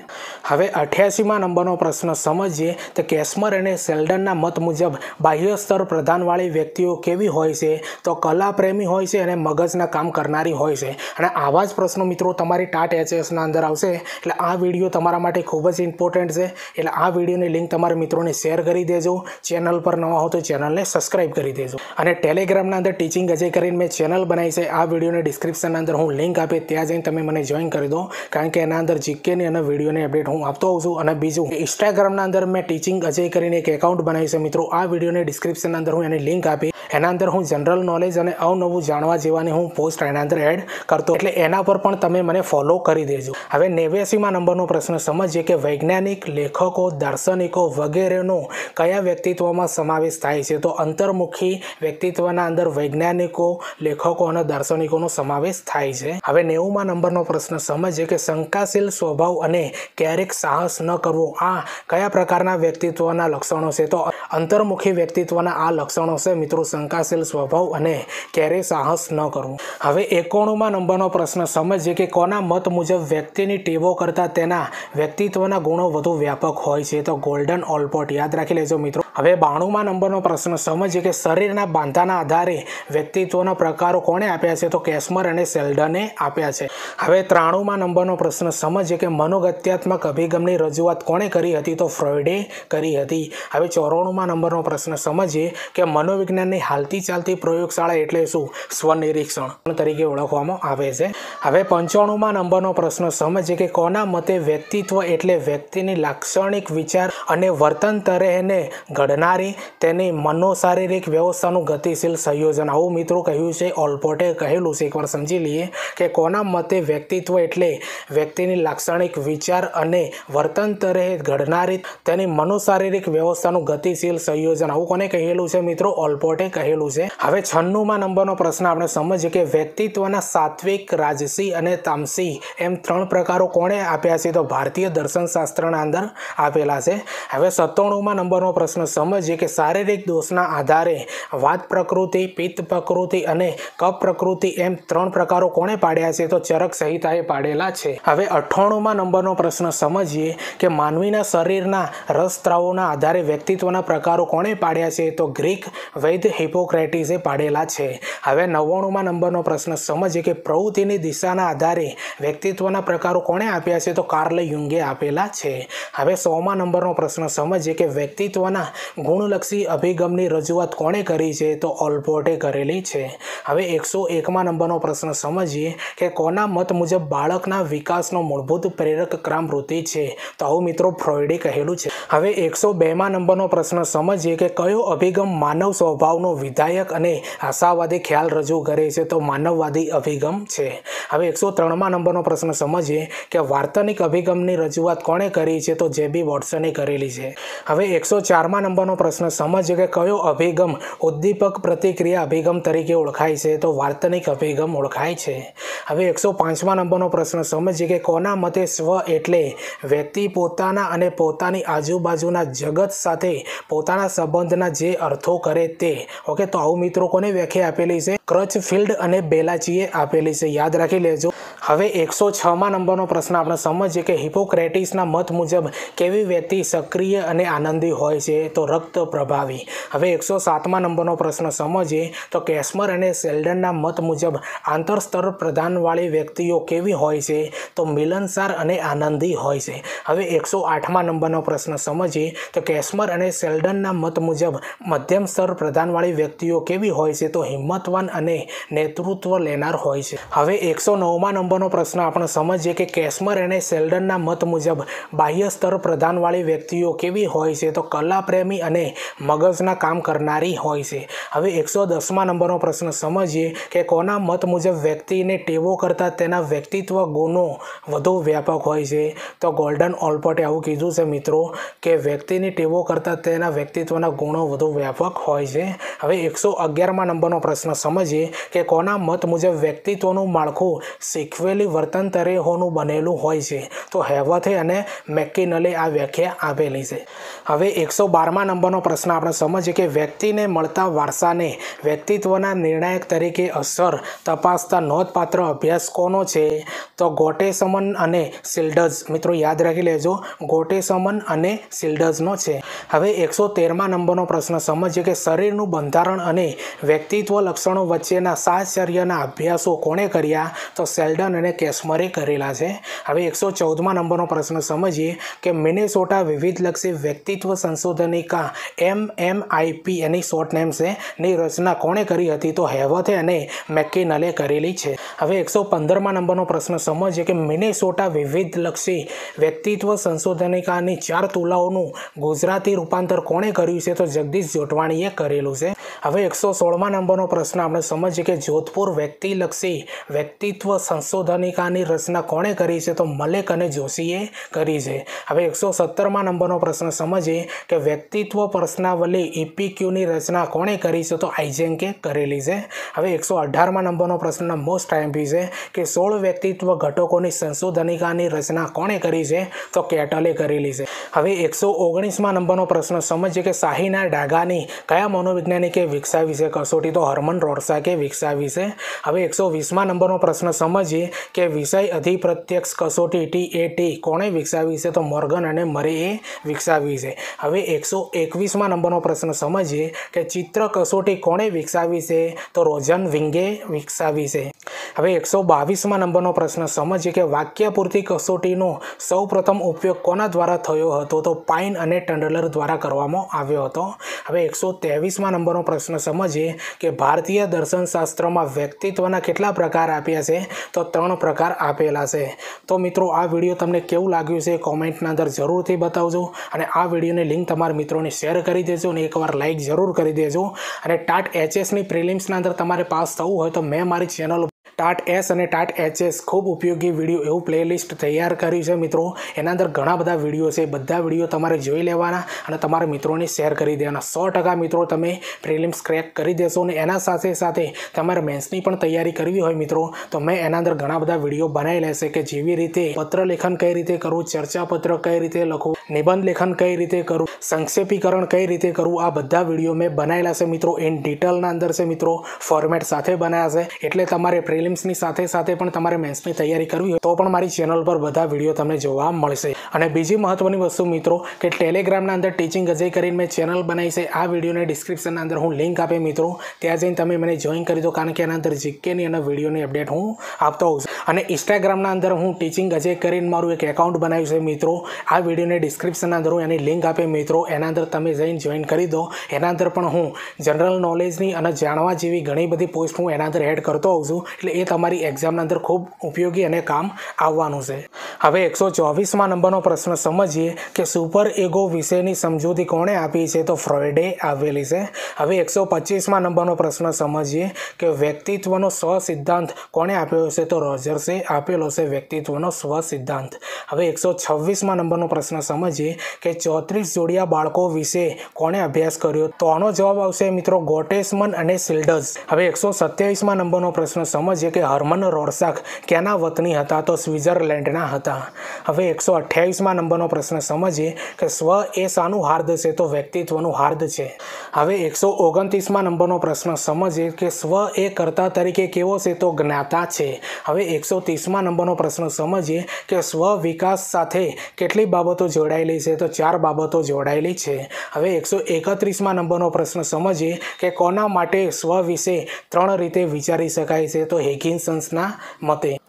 હવે 88મા નંબરનો પ્રશ્ન સમજીએ તો કેસ્મર અને શેલ્ડનના મત મુજબ બાહ્ય સ્તર પ્રધાનવાળી વ્યક્તિઓ કેવી હોય છે તો કલા પ્રેમી હોય છે અને મગજના કામ કરનારી હોય છે। અને આવા જ પ્રશ્નો મિત્રો તમારી ટાટ એચએસના અંદર આવશે એટલે આ વિડીયો તમારા માટે ખૂબ જ ઇમ્પોર્ટન્ટ છે એટલે આ વિડીયોની લિંક તમારા મિત્રોને શેર કરી દેજો। ચેનલ પર નવા હો તો ચેનલને સબસ્ક્રાઇબ કરી દેજો અને ટેલિગ્રામના અંદર ટીચિંગ અજય કરીને મેં ચેનલ બનાવી છે આ વિડીયોની ડિસ્ક્રિપ્શનના અંદર હું લિંક આપી ત્યાં જઈને તમે મને જોઈન કરી દો કારણ કે એના અંદર જીકેની અને વિડીયોની અપડેટ હું આપતો હોઉં છું। અને બીજું ઇન્સ્ટાગ્રામના અંદર મેં ટીચિંગ અજય કરીને એક એકાઉન્ટ બનાવ્યું છે મિત્રો આ વિડીયોની ડિસ્ક્રિપ્શનના અંદર હું એની લિંક આપી એના અંદર હું જનરલ નોલેજ અને અવનવું જાણવા જેવાની હું પોસ્ટ એના અંદર એડ કરતો એટલે એના પર પણ તમે મને ફોલો કરી દેજો। હવે 89મા નંબરનો પ્રશ્ન સમજીએ કે વૈજ્ઞાનિક લેખકો દાર્શનિકો વગેરેનો કયા વ્યક્તિત્વમાં સમાવેશ થાય છે તો અંતર્મુખી વ્યક્તિત્વના અંદર વૈજ્ઞાનિકો લેખકો અને દાર્શનિકોનો સમાવેશ થાય છે। હવે 90મા નંબરનો પ્રશ્ન સમજીએ કે શંકાશીલ સ્વભાવ અને ક્યારેક સાહસ ન કરવો આ કયા પ્રકારના વ્યક્તિત્વના લક્ષણો છે તો અંતર્મુખી વ્યક્તિત્વના આ લક્ષણો છે મિત્રો શંકાશીલ સ્વભાવ અને ક્યારેય સાહસ ન કરવું। હવે 91મા નંબરનો પ્રશ્ન સમજીએ કે કોના મત મુજબ વ્યક્તિની ટેવો કરતાં તેના વ્યક્તિત્વના ગુણો વધુ વ્યાપક હોય છે તો ગોલ્ડન ઓલ્પોર્ટ યાદ રાખી લેજો મિત્રો। હવે 92મા નંબરનો પ્રશ્ન સમજીએ કે શરીરના બાંધાના આધારે વ્યક્તિત્વના પ્રકારો કોણે આપ્યા છે તો કેસ્મર અને શેલ્ડને આપ્યા છે। હવે 93મા નંબરનો પ્રશ્ન સમજીએ કે મનોગત્યાત્મક અભિગમની રજૂઆત કોણે કરી હતી તો ફ્રોઈડે કરી હતી। હવે 94મા નંબરનો પ્રશ્ન સમજીએ કે મનોવિજ્ઞાનની હાલતી ચાલતી પ્રયોગશાળા એટલે શું સ્વનિરીક્ષણ તરીકે ઓળખવામાં આવે છે। હવે 95મા નંબરનો પ્રશ્ન સમજીએ કે કોના મતે વ્યક્તિત્વ એટલે વ્યક્તિની લાક્ષણિક વિચાર અને વર્તન તરેહને ઘડનારી તેની મનોશારીરિક વ્યવસ્થાનું ગતિશીલ સંયોજન આવું મિત્રો કહ્યું છે ઓલ્પોર્ટે કહેલું છે એકવાર સમજી લઈએ કે કોના મતે વ્યક્તિત્વ એટલે વ્યક્તિની લાક્ષણિક વિચાર અને વર્તન તરેહ ઘડનારી તેની મનોશારીરિક વ્યવસ્થાનું ગતિશીલ સંયોજન આવું કોને કહેલું છે મિત્રો ઓલ્પોર્ટે કહેલું છે। હવે 96મા નંબરનો પ્રશ્ન આપણે સમજીએ કે વ્યક્તિત્વના સાત્વિક રાજસી અને તામસી એમ 3 પ્રકારો કોણે આપ્યા છે તો ભારતીય દર્શનશાસ્ત્રના અંદર આપેલા છે। હવે 97મા નંબરનો પ્રશ્ન સમજીએ કે શારીરિક દોષના આધારે વાત પ્રકૃતિ પિત્ત પ્રકૃતિ અને કફ પ્રકૃતિ એમ 3 પ્રકારો કોણે પાડ્યા છે તો ચરક સંહિતાએ પાડેલા છે। હવે 98મા નંબરનો પ્રશ્ન સમજીએ કે માનવીના શરીરના રસસ્ત્રાવોના આધારે વ્યક્તિત્વના પ્રકારો કોણે પાડ્યા છે તો ગ્રીક વૈદ્ય હિપોક્રેટિસે પાડેલા છે। હવે 99મા નંબરનો પ્રશ્ન સમજીએ કે પ્રવૃત્તિની દિશાના આધારે વ્યક્તિત્વના પ્રકારો કોણે આપ્યા છે તો કાર્લ યુંગે આપેલા છે। હવે 100મા નંબરનો પ્રશ્ન સમજીએ કે વ્યક્તિત્વના ગુણલક્ષી અભિગમની રજૂઆત કોણે કરી છે તો ઓલ્પોર્ટે કરેલી છે। હવે 101મા નંબરનો પ્રશ્ન સમજીએ કે કોના મત મુજબ બાળકના વિકાસનો મૂળભૂત પ્રેરક ક્રામવૃત્તિ છે તો આવું મિત્રો ફ્રોઈડે કહેલું છે। હવે 102મા નંબરનો પ્રશ્ન સમજીએ કે કયો અભિગમ માનવ સ્વભાવનો વિધાયક અને આશાવાદી ખ્યાલ રજૂ કરે છે તો માનવવાદી અભિગમ છે। હવે 103મા નંબરનો પ્રશ્ન સમજીએ કે વાર્તનિક અભિગમની રજૂઆત કોણે કરી છે તો જેબી વોટ્સને કરેલી છે। હવે 104મા નંબરનો પ્રશ્ન સમજીએ કે કયો અભિગમ ઉદ્દીપક પ્રતિક્રિયા અભિગમ તરીકે ઓળખાય છે તો વાર્તનિક અભિગમ ઓળખાય છે। હવે 105મા નંબરનો પ્રશ્ન સમજીએ કે કોના મતે સ્વ એટલે વ્યક્તિ પોતાના અને પોતાની આજુબાજુના જગત સાથે પોતાના સંબંધના જે અર્થો કરે તે ઓકે તો આવું મિત્રો કોને વ્યાખ્યા આપેલી છે ક્રચફિલ્ડ અને બેલાચીએ આપેલી છે યાદ રાખી લેજો। હવે 106મા નંબરનો પ્રશ્ન આપણે સમજીએ કે હિપોક્રેટિસના મત મુજબ કેવી વ્યક્તિ સક્રિય અને આનંદી હોય છે તો રક્ત પ્રભાવી। હવે 107મા નંબરનો પ્રશ્ન સમજીએ તો કેસ્મર અને શેલ્ડનના મત મુજબ આંતરસ્તર પ્રધાનવાળી વ્યક્તિઓ કેવી હોય છે તો મિલનસાર અને આનંદી હોય છે। હવે 108મા નંબરનો પ્રશ્ન સમજીએ તો કેસ્મર અને શેલ્ડનના મત મુજબ મધ્યમ સ્તર પ્રધાનવાળી વ્યક્તિઓ કેવી હોય છે તો હિંમતવાન અને નેતૃત્વ લેનાર હોય છે। હવે 109મા નંબર નંબરનો પ્રશ્ન આપણે સમજીએ કે કેસ્મર અને શેલ્ડનના મત મુજબ બાહ્ય સ્તર પ્રધાનવાળી વ્યક્તિઓ કેવી હોય છે? તો કલાપ્રેમી અને મગજના કામ કરનારી હોય છે. હવે 110મા નંબરનો પ્રશ્ન સમજીએ કે કોના મત મુજબ વ્યક્તિને ટેવો કરતાં તેના વ્યક્તિત્વ ગુણો વધુ વ્યાપક હોય છે? તો ગોલ્ડન ઓલ્પર્ટે આવું કીધું છે મિત્રો કે વ્યક્તિની ટેવો કરતાં તેના વ્યક્તિત્વના ગુણો વધુ વ્યાપક હોય છે. હવે 111મા નંબરનો પ્રશ્ન સમજીએ કે કોના મત મુજબ વ્યક્તિત્વનું માળખું શીખવેલી વર્તન તરેહોનું બનેલું હોય છે? તો હેવથે અને મેકિનલે આ વ્યાખ્યા આપેલી છે. હવે 112મા નંબરનો પ્રશ્ન આપણે સમજીએ કે વ્યક્તિને મળતા વારસાને વ્યક્તિત્વના નિર્ણાયક તરીકે અસર તપાસતા નોંધપાત્ર અભ્યાસ કોનો છે? તો ગોટેસમન અને શિલ્ડઝ. મિત્રો યાદ રાખી લેજો, ગોટેસમન અને શિલ્ડઝનો છે. હવે 113મા નંબરનો પ્રશ્ન સમજીએ કે શરીરનું બંધારણ અને વ્યક્તિત્વ લક્ષણો વચ્ચેના સાહચર્યના અભ્યાસો કોણે કર્યા? તો શેલ્ડન અને કેસ્મરે કરેલા છે. હવે 114મા નંબરનો પ્રશ્ન સમજીએ કે મિનેસોટા વિવિધલક્ષી વ્યક્તિત્વ સંશોધનિકા MMIP એની શોર્ટ નેમ છે ની રચના કોણે કરી હતી? તો હેવથે અને મેકિનલે કરેલી છે. હવે 115મા નંબરનો પ્રશ્ન સમજીએ કે મિનેસોટા વિવિધલક્ષી વ્યક્તિત્વ સંશોધનિકાની 4 તુલાઓનું ગુજરાતી રૂપાંતર કોણે કર્યું છે? તો જગદીશ જોટવાણીએ કરેલું છે. હવે 116મા નંબરનો પ્રશ્ન આપણે સમજીએ કે જોધપુર વ્યક્તિલક્ષી વ્યક્તિત્વ સંશોધનિકાની રચના કોણે કરી છે? તો મલેક અને જોશીએ કરી છે. હવે 117મા નંબરનો પ્રશ્ન સમજીએ કે વ્યક્તિત્વ પ્રશ્નાવલી EPQની રચના કોણે કરી છે? તો આઇઝેન્કે કરેલી છે. હવે 118મા નંબરનો પ્રશ્ન મોસ્ટ આઈએમપી છે કે 16 વ્યક્તિત્વ ઘટકોની સંશોધનિકાની રચના કોણે કરી છે? તો કેટલે કરેલી છે. હવે 119મા નંબરનો પ્રશ્ન સમજીએ કે શાહીના ડાઘાની કયા મનોવૈજ્ઞાનિકે વિકસાવી છે કસોટી? તો હર્મન રોર્સાકે વિકસાવી છે. હવે 120મા નંબરનો પ્રશ્ન સમજીએ કે વિષય અધિપ્રત્યક્ષ કસોટી TAT કોણે વિકસાવી છે? તો મોર્ગન અને મરેએ વિકસાવી છે. હવે 121મા નંબરનો પ્રશ્ન સમજીએ કે ચિત્ર કસોટી કોણે વિકસાવી છે? તો રોઝન વિંગે વિકસાવી છે. હવે 122મા નંબરનો પ્રશ્ન સમજીએ કે વાક્ય પૂર્તિ કસોટીનો સૌપ્રથમ ઉપયોગ કોના દ્વારા થયો હતો? તો પાઇન અને ટંડલર દ્વારા કરવામાં આવ્યો હતો. હવે 123મા નંબરનો પ્રશ્ન સમજીએ કે ભારતીય દર્શનશાસ્ત્રમાં વ્યક્તિત્વના કેટલા પ્રકાર આપ્યા છે? તો 3 પ્રકાર આપેલા છે. તો મિત્રો આ વિડીયો તમને કેવું લાગ્યું છે કોમેન્ટના અંદર જરૂરથી બતાવજો અને આ વિડીયોની લિંક તમારા મિત્રોને શેર કરી દેજો અને એકવાર લાઇક જરૂર કરી દેજો. અને ટાટ HSની પ્રિલિમ્સના અંદર તમારે પાસ થવું હોય તો મેં મારી ચેનલ ટાટ એસ અને ટાટ HS ખૂબ ઉપયોગી વિડીયો એવું પ્લેલિસ્ટ તૈયાર કર્યું છે મિત્રો. એના અંદર ઘણા બધા વિડીયો છે. બધા વિડીયો તમારે જોઈ લેવાના અને તમારા મિત્રોને શેર કરી દેવાના. 100% મિત્રો તમે પ્રિલિમ્સ ક્રેક કરી દેશો. અને એના સાથે સાથે તમારે મેન્સની પણ તૈયારી કરવી હોય મિત્રો તો મેં એના અંદર ઘણા બધા વિડીયો બનાવી લેશે કે જેવી રીતે પત્ર લેખન કઈ રીતે કરવું, ચર્ચાપત્ર કઈ રીતે લખવું, નિબંધ લેખન કઈ રીતે કરવું, સંક્ષેપીકરણ કઈ રીતે કરવું, આ બધા વિડીયો મેં બનાવેલા છે મિત્રો. ઇન ડિટેલના અંદર છે મિત્રો, ફોર્મેટ સાથે બનાવ્યા છે. એટલે તમારે પ્રિલિમ્સની સાથે સાથે પણ તમારે મેન્સની તૈયારી કરવી હોય તો પણ મારી ચેનલ પર બધા વિડીયો તમને જોવા મળશે. અને બીજી મહત્વની વસ્તુ મિત્રો કે ટેલિગ્રામના અંદર ટીચિંગ અજય કરીને મેં ચેનલ બનાવી છે. આ વિડીયોને ડિસ્ક્રિપ્શનના અંદર હું લિંક આપે મિત્રો, ત્યાં જઈને તમે મને જોઈન કરી દો. કારણ કે એના અંદર જીકેની અને વિડીયોની અપડેટ હું આપતો હોઉં છું. અને ઇન્સ્ટાગ્રામના અંદર હું ટીચિંગ અજય કરીને મારું એક એકાઉન્ટ બનાવ્યું છે મિત્રો. આ વિડીયોને ડિસ્ક્રિપ્શનના અંદર હું એની લિંક આપે મિત્રો, એના અંદર તમે જઈને જોઈન કરી દો. એના અંદર પણ હું જનરલ નોલેજની અને જાણવા જેવી ઘણી બધી પોસ્ટ હું એના અંદર એડ કરતો હોઉં છું. એટલે એ તમારી એક્ઝામના અંદર ખૂબ ઉપયોગી અને કામ આવવાનું છે. હવે 124મા નંબરનો પ્રશ્ન સમજીએ કે સુપર એગો વિશેની સમજૂતી કોણે આપી છે? તો ફ્રોઇડે આવેલી છે. હવે 125મા નંબરનો પ્રશ્ન સમજીએ કે વ્યક્તિત્વનો સ્વ સિદ્ધાંત કોણે આપ્યો છે? તો રોજર્સે આપેલો છે વ્યક્તિત્વનો સ્વ સિદ્ધાંત. હવે 126મા નંબરનો પ્રશ્ન સમજીએ કે 34 જોડિયા બાળકો વિશે કોણે અભ્યાસ કર્યો? તો આનો જવાબ આવશે મિત્રો ગોટેસમન અને શિલ્ડઝ. હવે 127મા નંબરનો પ્રશ્ન સમજીએ કે હર્મન રોર્સાક ક્યાંના વતની હતા? તો સ્વિટ્ઝરલેન્ડના હતા. હવે 128મા નંબરનો પ્રશ્ન સમજીએ કે સ્વ એ શાનું હાર્દ છે? તો વ્યક્તિત્વનું હાર્દ છે. હવે 129મા નંબરનો પ્રશ્ન સમજીએ કે સ્વ એ કર્તા તરીકે કેવો છે? તો જ્ઞાતા છે. હવે 130મા નંબરનો પ્રશ્ન સમજીએ કે સ્વ વિકાસ સાથે કેટલી બાબતો જોડાયેલી છે? તો 4 બાબતો જોડાયેલી છે. હવે 131મા નંબરનો પ્રશ્ન સમજીએ કે કોના માટે સ્વ વિશે 3 રીતે વિચારી શકાય છે? તો હેગિન્સનના મતે.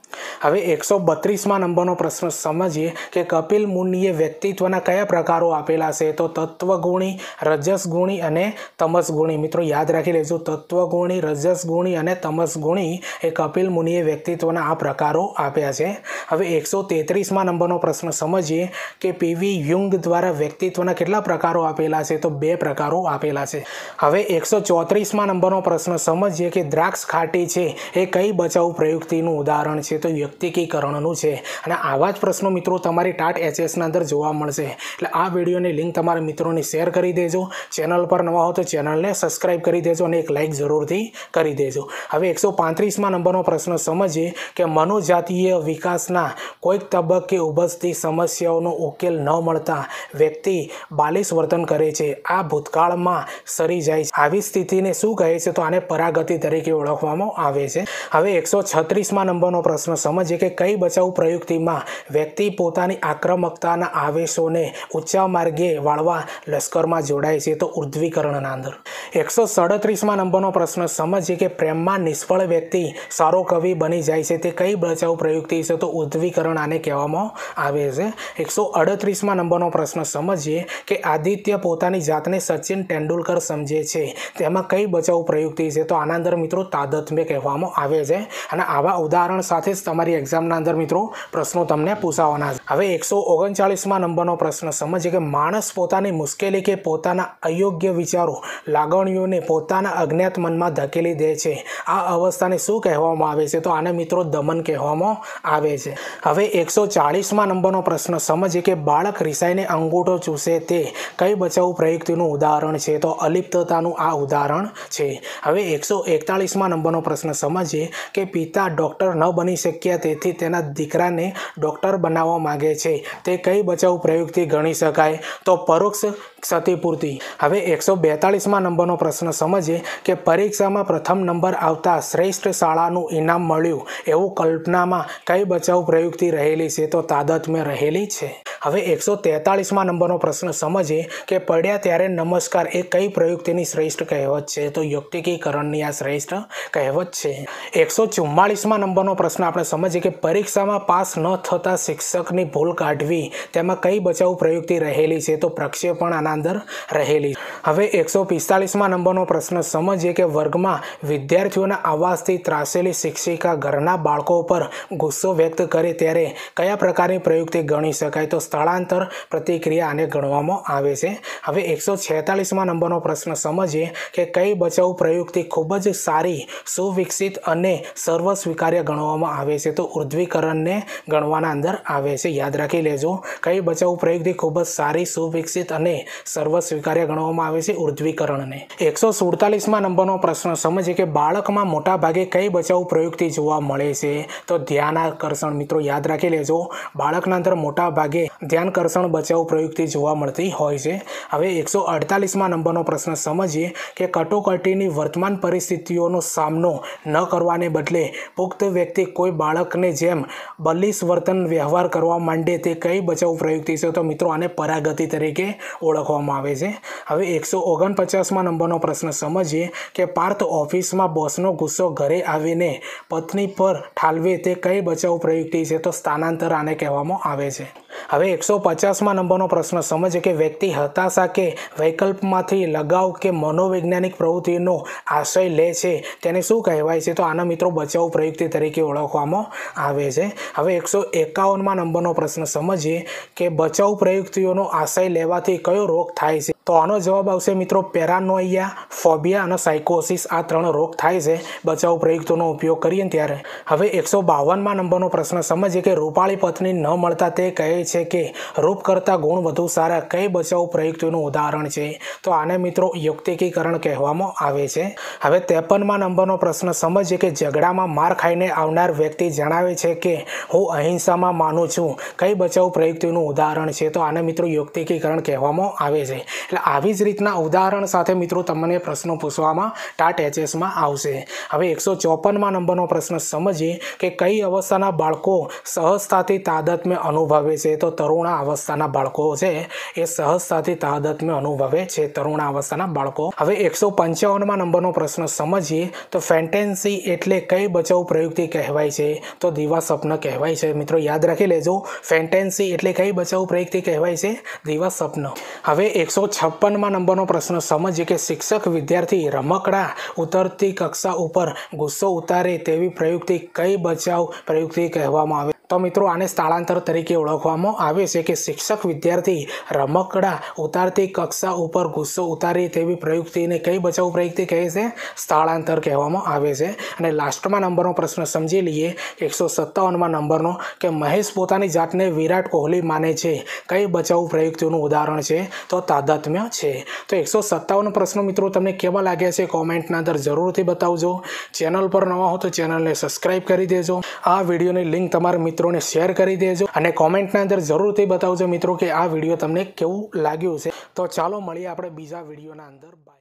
હવે 132માં નંબરનો પ્રશ્ન સમજીએ કે કપિલ મુનિએ વ્યક્તિત્વના કયા પ્રકારો આપેલા છે? તો તત્વગુણી, રજસગુણી અને તમસગુણી. મિત્રો યાદ રાખી લેજો, તત્વગુણી, રજસગુણી અને તમસગુણી એ કપિલ મુનિએ વ્યક્તિત્વના આ પ્રકારો આપ્યા છે. હવે 133માં નંબરનો પ્રશ્ન સમજીએ કે પીવી યુંગ દ્વારા વ્યક્તિત્વના કેટલા પ્રકારો આપેલા છે? તો 2 પ્રકારો આપેલા છે. હવે 134માં નંબરનો પ્રશ્ન સમજીએ કે દ્રાક્ષ ખાટી છે એ કઈ બચાવ પ્રયુક્તિનું ઉદાહરણ છે? તો વ્યક્તિકીકરણનું છે. અને આવા જ પ્રશ્નો મિત્રો તમારી ટાટ એચએસના અંદર જોવા મળશે. એટલે આ વિડીયોની લિંક તમારા મિત્રોને શેર કરી દેજો. ચેનલ પર નવા હો તો ચેનલને સબસ્ક્રાઈબ કરી દેજો અને એક લાઇક જરૂરથી કરી દેજો. હવે 135માં નંબરનો પ્રશ્ન સમજીએ કે મનોજાતીય વિકાસના કોઈક તબક્કે ઉભજતી સમસ્યાઓનો ઉકેલ ન મળતા વ્યક્તિ બાલિશ વર્તન કરે છે, આ ભૂતકાળમાં સરી જાય છે. આવી સ્થિતિને શું કહે છે? તો આને પરાગતિ તરીકે ઓળખવામાં આવે છે. હવે 136માં નંબરનો પ્રશ્ન સમજીએ કે કઈ બચાવ પ્રયુક્તિમાં વ્યક્તિ પોતાની આક્રમકતાના આવેશોને ઊંચા માર્ગે વાળવા લશ્કરમાં જોડાય છે? તો ઉર્ધ્વીકરણના અંદર. 137માં નંબરનો પ્રશ્ન સમજીએ કે પ્રેમમાં નિષ્ફળ વ્યક્તિ સારો કવિ બની જાય છે, તે કઈ બચાવ પ્રયુક્તિ છે? તો ઉર્ધ્વીકરણ આને કહેવામાં આવે છે. 138માં નંબરનો પ્રશ્ન સમજીએ કે આદિત્ય પોતાની જાતને સચિન તેંડુલકર સમજે છે, તેમાં કઈ બચાવ પ્રયુક્તિ છે? તો આના અંદર મિત્રો તાદાત્મ્ય કહેવામાં આવે છે. અને આવા ઉદાહરણ સાથે જ તમારી એક્ઝામના અંદર મિત્રો પ્રશ્નો તમને પૂછાવાના છે. હવે 139માં નંબરનો પ્રશ્ન સમજીએ કે માણસ પોતાની મુશ્કેલી કે પોતાના અયોગ્ય વિચારો, લાગણીઓને પોતાના અજ્ઞાત મનમાં ધકેલી દે છે, આ અવસ્થાને શું કહેવામાં આવે છે? તો આને મિત્રો દમન કહેવામાં આવે છે. હવે 140માં નંબરનો પ્રશ્ન સમજીએ કે બાળક રિસાઈને અંગૂઠો ચૂસે તે કઈ બચાવ પ્રયુક્તિનું ઉદાહરણ છે? તો અલિપ્તતાનું આ ઉદાહરણ છે. હવે 141માં નંબરનો પ્રશ્ન સમજીએ કે પિતા ડૉક્ટર ન બની શક્યા તેથી તેના દીકરાને ડૉક્ટર બનાવવા માગે છે, તે કઈ બચાવ પ્રયુક્તિ ગણી શકાય? તો પરોક્ષ ક્ષતિપૂર્તિ. હવે 142માં નંબરનો પ્રશ્ન સમજીએ કે પરીક્ષામાં પ્રથમ નંબર આવતા શ્રેષ્ઠ શાળાનું ઇનામ મળ્યું એવું કલ્પનામાં કઈ બચાવ પ્રયુક્તિ રહેલી છે? તો તાદાત્મ્ય રહેલી છે. હવે 143માં નંબરનો પ્રશ્ન સમજીએ કે પડ્યા ત્યારે નમસ્કાર એ કઈ પ્રયુક્તિની શ્રેષ્ઠ કહેવત છે? તો યુક્તિકીકરણની આ શ્રેષ્ઠ કહેવત છે. 144માં નંબરનો પ્રશ્ન આપણે સમજીએ કે પરીક્ષામાં પાસ ન થતા શિક્ષકની ભૂલ કાઢવી, તેમાં કઈ બચાવ પ્રયુક્તિ રહેલી છે? તો પ્રક્ષેપણ આના અંદર રહેલી. હવે 145માં નંબરનો પ્રશ્ન સમજીએ કે વર્ગમાં વિદ્યાર્થીઓના અવાજથી ત્રાસેલી શિક્ષિકા ઘરના બાળકો પર ગુસ્સો વ્યક્ત કરે ત્યારે કયા પ્રકારની પ્રયુક્તિ ગણી શકાય? તો સ્થળાંતર પ્રતિક્રિયા આને ગણવામાં આવે છે. હવે 146માં નંબરનો પ્રશ્ન સમજીએ કે કઈ બચાવ પ્રયુક્તિ ખૂબ જ સારી, સુવિકસિત અને સર્વ સ્વીકાર્ય ગણવામાં આવે છે? તો ઉર્ધ્વીકરણને ગણવાના અંદર આવે છે. યાદ રાખી લેજો, કઈ બચાવ પ્રયુક્તિ ખૂબ જ સારી, સુવિકસિત અને સર્વ સ્વીકાર્ય ગણવામાં આવે છે? ઉર્ધ્વીકરણને. 147માં નંબરનો પ્રશ્ન સમજીએ કે બાળકમાં મોટા ભાગે કઈ બચાવ પ્રયુક્તિ જોવા મળે છે? તો ધ્યાનાકર્ષણ. મિત્રો યાદ રાખી લેજો, બાળકના અંદર મોટા ભાગે ધ્યાનકર્ષણ બચાવ પ્રયુક્તિ જોવા મળતી હોય છે. હવે 148માં નંબરનો પ્રશ્ન સમજીએ કે કટોકટીની વર્તમાન પરિસ્થિતિઓનો સામનો ન કરવાને બદલે પુખ્ત વ્યક્તિ કોઈ બાળકને જેમ બલિશ વર્તન વ્યવહાર કરવા માંડે તે કઈ બચાવ પ્રયુક્તિ છે? તો મિત્રો આને પરાગતિ તરીકે ઓળખવામાં આવે છે. હવે 149માં નંબરનો પ્રશ્ન સમજીએ કે પાર્થ ઓફિસમાં બોસનો ગુસ્સો ઘરે આવીને પત્ની પર ઠાલવે તે કઈ બચાવ પ્રયુક્તિ છે? તો સ્થાનાંતર આને કહેવામાં આવે છે. હવે 150માં નંબરનો પ્રશ્ન સમજીએ કે વ્યક્તિ હતાશા કે વૈકલ્પમાંથી લગાવ કે મનોવૈજ્ઞાનિક પ્રવૃત્તિનો આશય લે છે, તેને શું કહેવાય છે? તો આના મિત્રો બચાવ પ્રયુક્તિ તરીકે ઓળખવામાં આવે છે. હવે 151માં નંબરનો પ્રશ્ન સમજીએ કે બચાવ પ્રયુક્તિઓનો આશય લેવાથી કયો રોગ થાય છે? તો આનો જવાબ આવશે મિત્રો પેરાનોઇયા, ફોબિયા અને સાયકોસિસ. આ 3 રોગ થાય છે બચાવ પ્રયુક્તિનો ઉપયોગ કરીએ ત્યારે. હવે 152માં નંબરનો પ્રશ્ન સમજીએ કે રૂપાળી પત્ની ન મળતા તે કહે છે કે રૂપ કરતાં ગુણ વધુ સારા, કઈ બચાવ પ્રયુક્તિનું ઉદાહરણ છે? તો આને મિત્રો યુક્તિકીકરણ કહેવામાં આવે છે. હવે 53માં નંબરનો પ્રશ્ન સમજીએ કે ઝઘડામાં માર ખાઈને આવનાર વ્યક્તિ જણાવે છે કે હું અહિંસામાં માનું છું, કઈ બચાવ પ્રયુક્તિનું ઉદાહરણ છે? તો આને મિત્રો યુક્તિકીકરણ કહેવામાં આવે છે. એટલે આવી જ રીતના ઉદાહરણ સાથે મિત્રો તમને પ્રશ્નો પૂછવામાં ટાટ એચએસમાં આવશે। હવે 154માં નંબરનો પ્રશ્ન સમજીએ કે કઈ અવસ્થાના બાળકો સહજતાથી તાદાત્મ્ય અનુભવે છે। તો તરુણા અવસ્થાના બાળકો છે એ સહજતાથી તાદાત્મ્ય અનુભવે છે, તરુણા અવસ્થાના બાળકો। હવે 155માં નંબરનો પ્રશ્ન સમજીએ તો ફેન્ટેન્સી એટલે કઈ બચાવ પ્રયુક્તિ કહેવાય છે। તો દીવા સ્વપ્ન કહેવાય છે। મિત્રો યાદ રાખી લેજો, ફેન્ટેન્સી એટલે કઈ બચાવ પ્રયુક્તિ કહેવાય છે, દીવા સ્વપ્ન। હવે 156માં નંબરનો પ્રશ્ન સમજીએ કે શિક્ષક વિદ્યાર્થી રમકડા ઉતરતી કક્ષા ઉપર ગુસ્સો ઉતારે તેવી પ્રયુક્તિ કઈ બચાવ પ્રયુક્તિ કહેવામાં આવે। તો મિત્રો આને સ્થળાંતર તરીકે ઓળખવામાં આવે છે કે શિક્ષક વિદ્યાર્થી રમકડા ઉતારતી કક્ષા ઉપર ગુસ્સો ઉતારે તેવી પ્રયુક્તિને કઈ બચાવ પ્રયુક્તિ કહે છે, સ્થળાંતર કહેવામાં આવે છે। અને લાસ્ટમાં નંબરનો પ્રશ્ન સમજી લઈએ 157માં નંબરનો કે મહેશ પોતાની જાતને વિરાટ કોહલી માને છે, કઈ બચાવ પ્રયુક્તિનું ઉદાહરણ છે, તો તાદાત્મ્ય છે। તો 157 પ્રશ્નો મિત્રો તમને કેવા લાગ્યા છે કોમેન્ટના અંદર જરૂરથી બતાવજો। ચેનલ પર નવા હો તો ચેનલને સબસ્ક્રાઈબ કરી દેજો। આ વિડીયોની લિંક તમારા મિત્રોને શેર કરી દેજો અને કોમેન્ટના અંદર જરૂરથી બતાવજો મિત્રો કે આ વિડીયો તમને કેવું લાગ્યું છે। તો ચાલો મળીએ આપણે બીજા વિડીયોના અંદર। બાય।